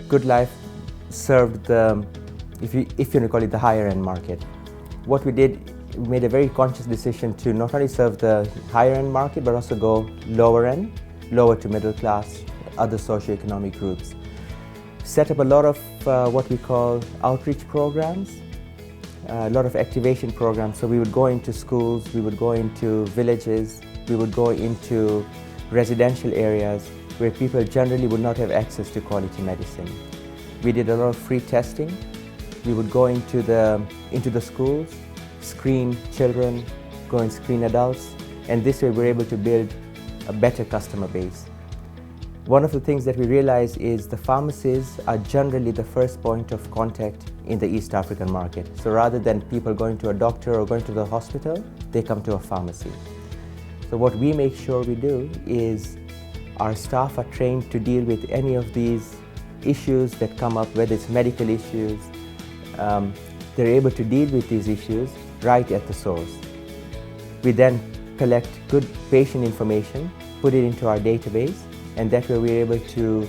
Goodlife served the, if you want to call it, the higher end market. What we did, we made a very conscious decision to not only serve the higher end market, but also go lower end, lower to middle class, other socioeconomic groups. Set up a lot of what we call outreach programs, a lot of activation programs. So we would go into schools, we would go into villages, we would go into residential areas where people generally would not have access to quality medicine. We did a lot of free testing. We would go into the schools, screen children, go and screen adults, and this way we're able to build a better customer base. One of the things that we realize is the pharmacies are generally the first point of contact in the East African market. So rather than people going to a doctor or going to the hospital, they come to a pharmacy. So what we make sure we do is our staff are trained to deal with any of these issues that come up, whether it's medical issues. They're able to deal with these issues right at the source. We then collect good patient information, put it into our database, and that way we're able to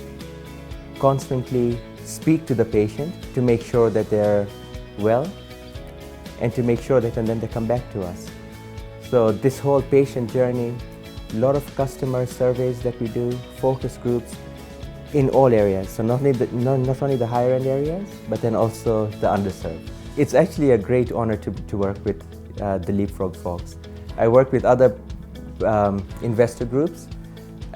constantly speak to the patient to make sure that they're well and to make sure that then they come back to us. So this whole patient journey, a lot of customer surveys that we do, focus groups in all areas. So not only the higher end areas, but then also the underserved. It's actually a great honor to work with the Leapfrog folks. I work with other investor groups.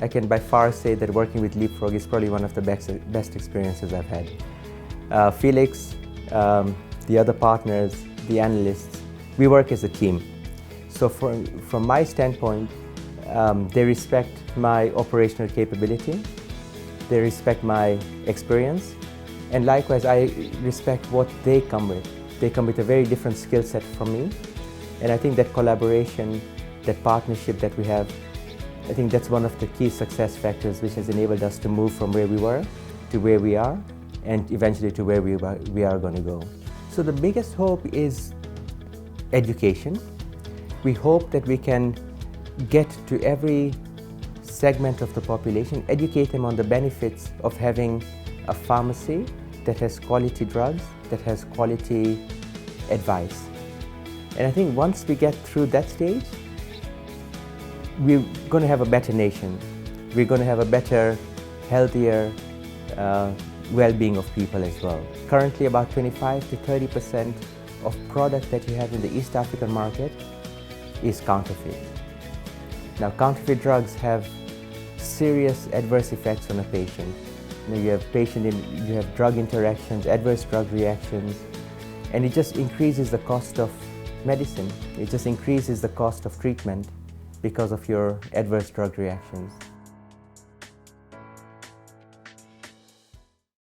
I can by far say that working with Leapfrog is probably one of the best experiences I've had. Felix, the other partners, the analysts, we work as a team. So from my standpoint, they respect my operational capability, they respect my experience, and likewise I respect what they come with. They come with a very different skill set from me, and I think that collaboration, that partnership that we have, I think that's one of the key success factors which has enabled us to move from where we were to where we are, and eventually to where we are going to go. So the biggest hope is education. We hope that we can get to every segment of the population, educate them on the benefits of having a pharmacy that has quality drugs, that has quality advice. And I think once we get through that stage, we're going to have a better nation. We're going to have a better, healthier well-being of people as well. Currently, about 25 to 30% of product that you have in the East African market is counterfeit. Now, counterfeit drugs have serious adverse effects on a patient. You have drug interactions, adverse drug reactions, and it just increases the cost of medicine. It just increases the cost of treatment because of your adverse drug reactions.